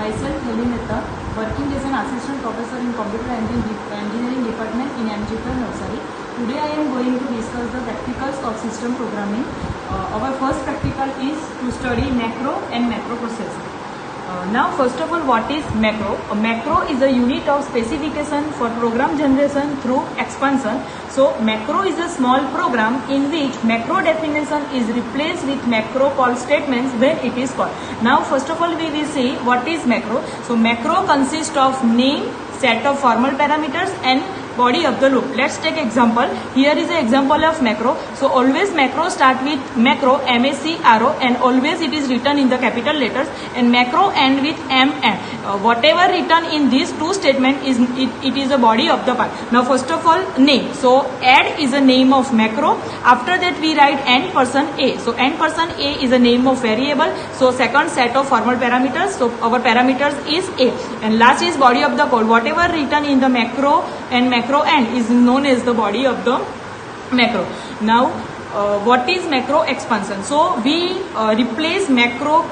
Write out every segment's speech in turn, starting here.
Myself Helen Mehta, working as an assistant professor in computer engineering department in MGPL Nursery. Today I am going to discuss the practicals of system programming. Our first practical is to study macro and macroprocessor. Now first of all, what is macro? A macro is a unit of specification for program generation through expansion. So macro is a small program in which macro definition is replaced with macro call statements when it is called. Now first of all, we will see what is macro. So macro consists of name, set of formal parameters and body of the loop. Let's take example. Here is an example of macro. So always macro start with macro, macro, and always it is written in the capital letters, and macro end with mn. Whatever written in these two statements is it is a body of the part. Now first of all, name. So add is a name of macro. After that we write n%a. So n%a is a name of variable. So second set of formal parameters. So our parameters is a, and last is body of the code. Whatever written in the macro and macro end is known as the body of the macro. Now what is macro expansion? So we replace macro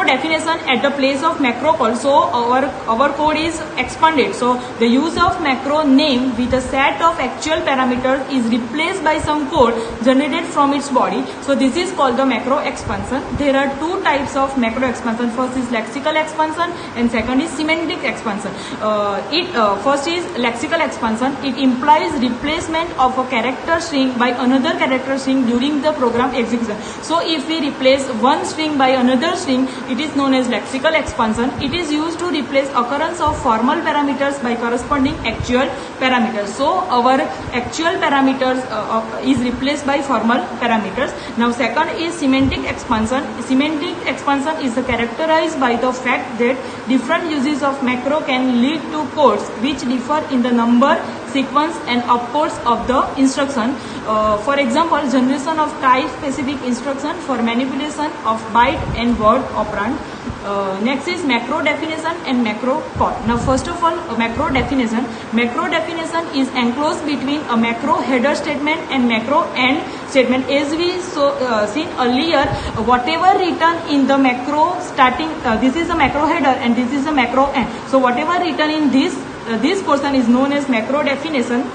definition at the place of macro call. So our code is expanded. So the use of macro name with a set of actual parameters is replaced by some code generated from its body. So this is called the macro expansion. There are two types of macro expansion. First is lexical expansion and second is semantic expansion. First is lexical expansion. It implies replacement of a character string by another character string during the program execution. So if we replace one string by another string, it is known as lexical expansion. It is used to replace occurrence of formal parameters by corresponding actual parameters. So our actual parameters is replaced by formal parameters. Now second is semantic expansion. Semantic expansion is characterized by the fact that different uses of macro can lead to codes which differ in the number, sequence and opcodes of the instruction. For example, generation of type-specific instruction for manipulation of byte and word operand. Next is macro definition and macro call. Now first of all, macro definition. Macro definition is enclosed between a macro header statement and macro end statement. As we seen earlier, whatever written in the macro starting, this is a macro header and this is a macro end. So whatever written in this portion is known as macro definition.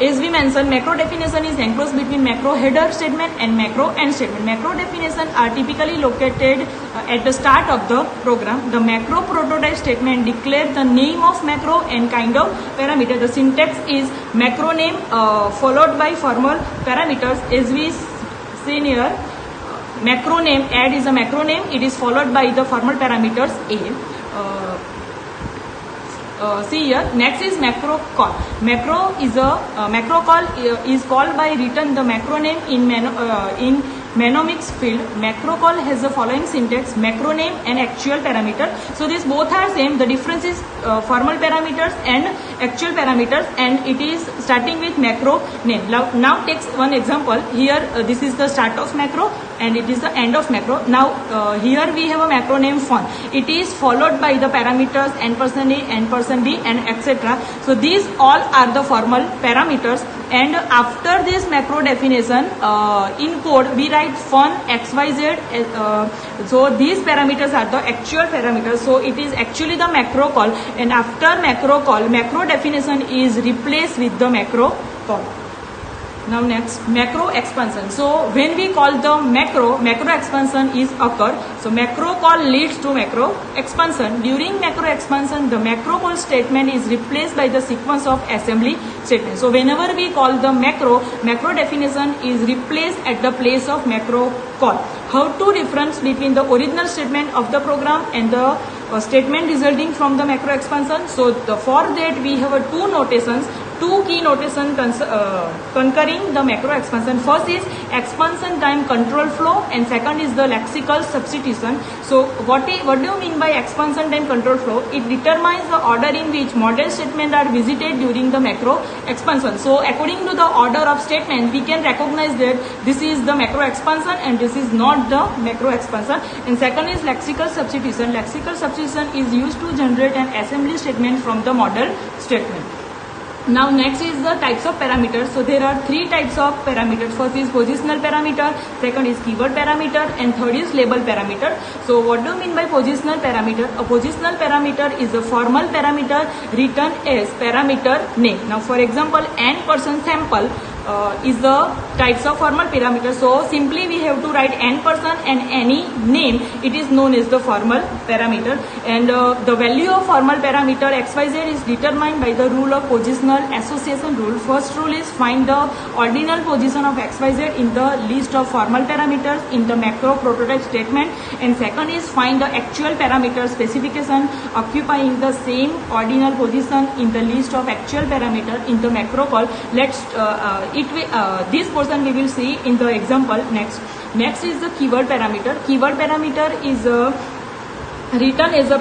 As we mentioned, macro definition is enclosed between macro header statement and macro end statement. Macro definition are typically located at the start of the program. The macro prototype statement declares the name of macro and kind of parameter. The syntax is macro name followed by formal parameters. As we seen here, macro name add is a macro name. It is followed by the formal parameters a. See here, next is macro call. Macro call is called by written the macro name in mnemonics field. Macro call has the following syntax: macro name and actual parameter. So these both are same. The difference is formal parameters and actual parameters, and it is starting with macro name. Now takes one example. Here this is the start of macro and it is the end of macro. Now here we have a macro name font. It is followed by the parameters n%a, n%b and etc. So these all are the formal parameters, and after this macro definition in code we write fun xyz. So these parameters are the actual parameters. So it is actually the macro call, and after macro call, macro definition is replaced with the macro call. Now next, macro expansion. So when we call the macro expansion is occur. So macro call leads to macro expansion. During macro expansion, the macro call statement is replaced by the sequence of assembly statements. So whenever we call the macro definition is replaced at the place of macro call. How to difference between the original statement of the program and the statement resulting from the macro expansion? So for that we have two notations. Two key notation concurring the macro expansion. First is expansion time control flow and second is the lexical substitution. So what do you mean by expansion time control flow? It determines the order in which model statements are visited during the macro expansion. So according to the order of statement, we can recognize that this is the macro expansion and this is not the macro expansion. And second is lexical substitution. Lexical substitution is used to generate an assembly statement from the model statement. Now next is the types of parameters. So there are three types of parameters. First is positional parameter, second is keyword parameter, and third is label parameter. So what do you mean by positional parameter? A positional parameter is a formal parameter written as parameter name. Now for example, n% sample is the types of formal parameter. So simply we have to write n% and any name. It is known as the formal parameter. And the value of formal parameter xyz is determined by the rule of positional association rule. First rule is find the ordinal position of xyz in the list of formal parameters in the macro prototype statement, and second is find the actual parameter specification occupying the same ordinal position in the list of actual parameter in the macro call. This portion we will see in the example next is the keyword parameter. Keyword parameter is written as a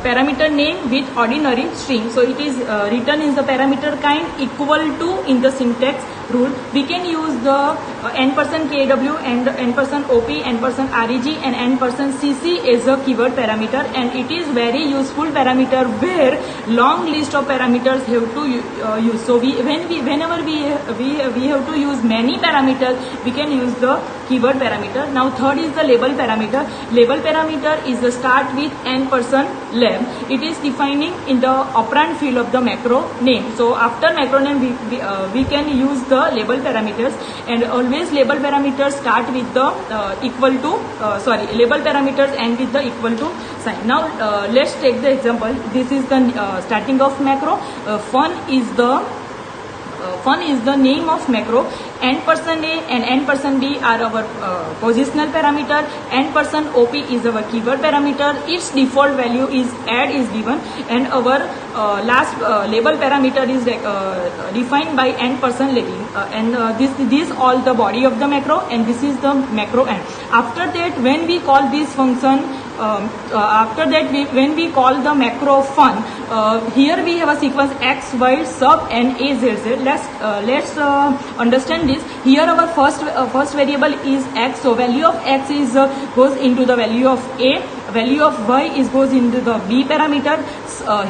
parameter name with ordinary string. So it is written in the parameter kind equal to in the syntax rule. We can use the n% kw and n% op, n% reg and n% cc as a keyword parameter, and it is very useful parameter where long list of parameters have to use. So whenever we have to use many parameters, we can use the keyword parameter. Now third is the label parameter. Label parameter is the start with n% lab. It is defining in the operand field of the macro name. So after macro name we can use the label parameters, and always label parameters start with the label parameters end with the equal to sign. Now let's take the example. This is the starting of macro. Fun is the name of macro. n% a and n% b are our positional parameter. n% op is our keyword parameter. Its default value is add is given, and our last label parameter is defined by n% lagging, and this all the body of the macro, and this is the macro end. After that, when we call this function when we call the macro fun, here we have a sequence x, y, sub and a, z, z. Let's understand this. Here our first variable is x, so value of x is goes into the value of a, value of y is goes into the b parameter.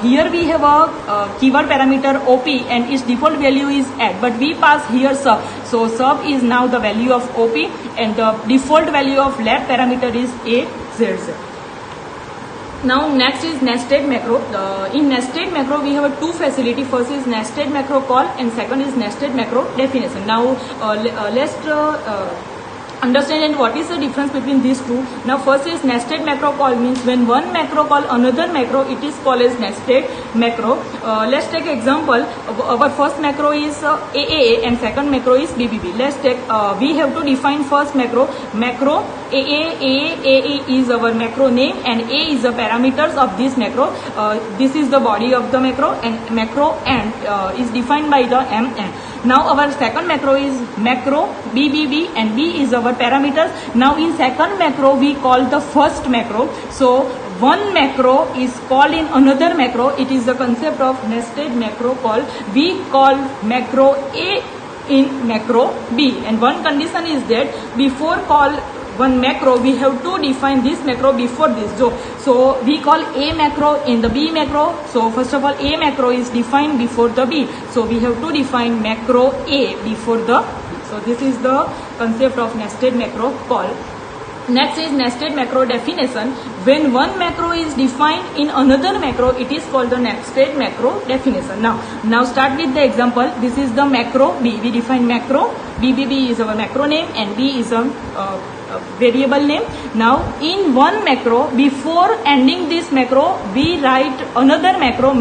Here we have a keyword parameter op, and its default value is add, but we pass here sub, so sub is now the value of op, and the default value of lab parameter is a, z, z. Now next is nested macro. In nested macro we have two facility. First is nested macro call and second is nested macro definition. Now let's understand what is the difference between these two. Now first is nested macro call, means when one macro call another macro, it is called as nested macro. Let's take example. Our first macro is AAA and second macro is BBB. Let's take we have to define first macro AA is our macro name and A is the parameters of this macro. This is the body of the macro, and macro end is defined by the MN. Now our second macro is macro BBB, and B is our parameters. Now in second macro we call the first macro. So one macro is called in another macro. It is the concept of nested macro call. We call macro A in macro B, and one condition is that before call one macro we have to define this macro before this. So we call A macro in the B macro. So first of all A macro is defined before the B, so we have to define macro A before the B. So this is the concept of nested macro call. Next is nested macro definition. When one macro is defined in another macro, it is called the nested macro definition. Now start with the example. This is the macro B. We define macro. BBB is our macro name and B is a variable name. Now in one macro, before ending this macro, we write another macro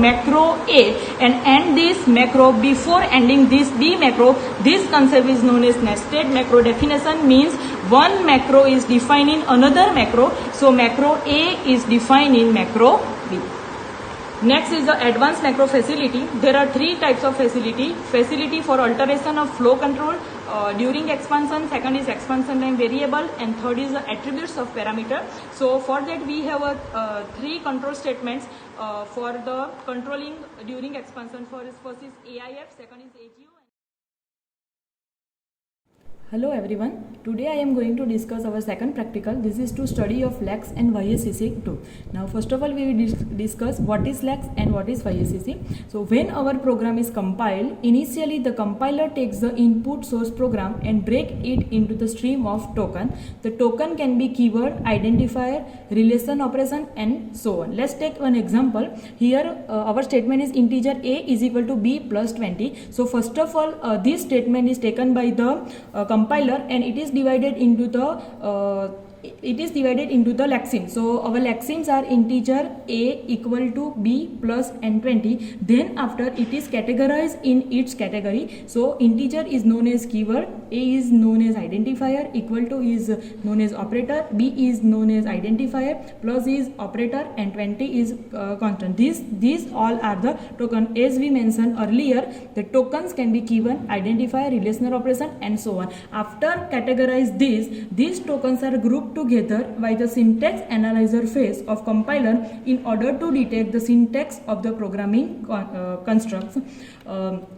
A, and end this macro before ending this B macro. This concept is known as nested macro definition, means one macro is defined in another macro, so macro A is defined in macro B. Next is the advanced macro facility. There are three types of facility. Facility for alteration of flow control during expansion, second is expansion time variable, and third is the attributes of parameter. So for that we have three control statements for the controlling during expansion. First is AIF, second is AGO. Hello everyone. Today I am going to discuss our second practical. This is to study of LAX and YACC tool. Now first of all we will discuss what is LAX and what is YACC. So when our program is compiled, initially the compiler takes the input source program and break it into the stream of token. The token can be keyword, identifier, relation operation and so on. Let's take one example. Here our statement is integer a is equal to b plus 20. So first of all this statement is taken by the compiler and it is divided into the lexemes. So our lexemes are integer a equal to b plus and 20. Then after it is categorized in its category. So integer is known as keyword, a is known as identifier, equal to is known as operator, b is known as identifier, plus is operator and 20 is constant. These all are the token. As we mentioned earlier, the tokens can be keyword, identifier, relational operation and so on. After categorize these tokens are grouped together by the syntax analyzer phase of compiler in order to detect the syntax of the programming constructs.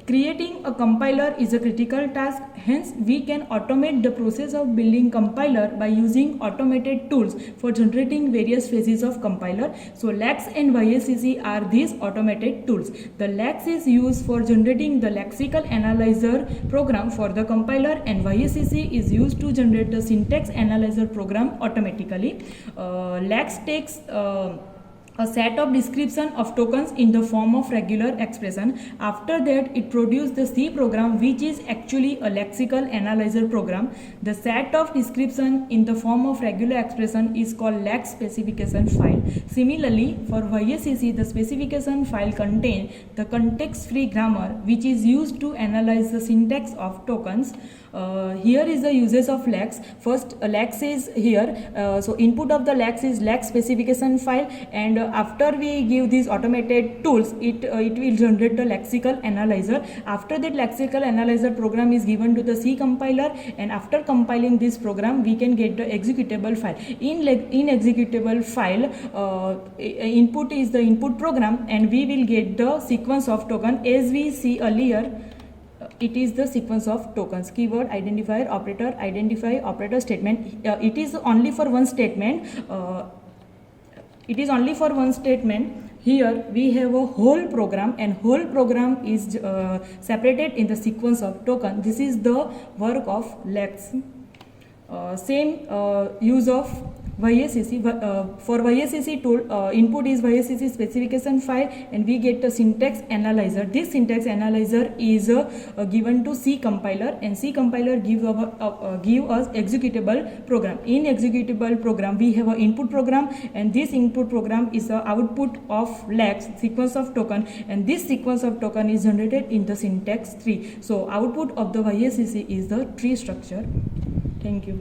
Creating a compiler is a critical task. Hence we can automate the process of building compiler by using automated tools for generating various phases of compiler. So LAX and YACC are these automated tools. The LAX is used for generating the lexical analyzer program for the compiler and YACC is used to generate the syntax analyzer program automatically. LAX takes a set of description of tokens in the form of regular expression. After that it produces the C program which is actually a lexical analyzer program. The set of description in the form of regular expression is called LAX specification file. Similarly for YACC the specification file contains the context free grammar which is used to analyze the syntax of tokens. Here is the uses of LAX. First LAX is here, so input of the LAX is LAX specification file, and after we give these automated tools it will generate the lexical analyzer. After that lexical analyzer program is given to the C compiler, and after compiling this program we can get the executable file. In executable file input is the input program and we will get the sequence of token. As we see earlier, it is the sequence of tokens: keyword, identifier, operator, identify, operator, statement. It is only for one statement. Here we have a whole program, and whole program is separated in the sequence of token. This is the work of LAX. Same use of YACC. For YACC tool, input is YACC specification file and we get the syntax analyzer. This syntax analyzer is given to C compiler, and C compiler give us executable program. In executable program we have an input program, and this input program is the output of LAX sequence of token, and this sequence of token is generated in the syntax tree. So output of the YACC is the tree structure. Thank you.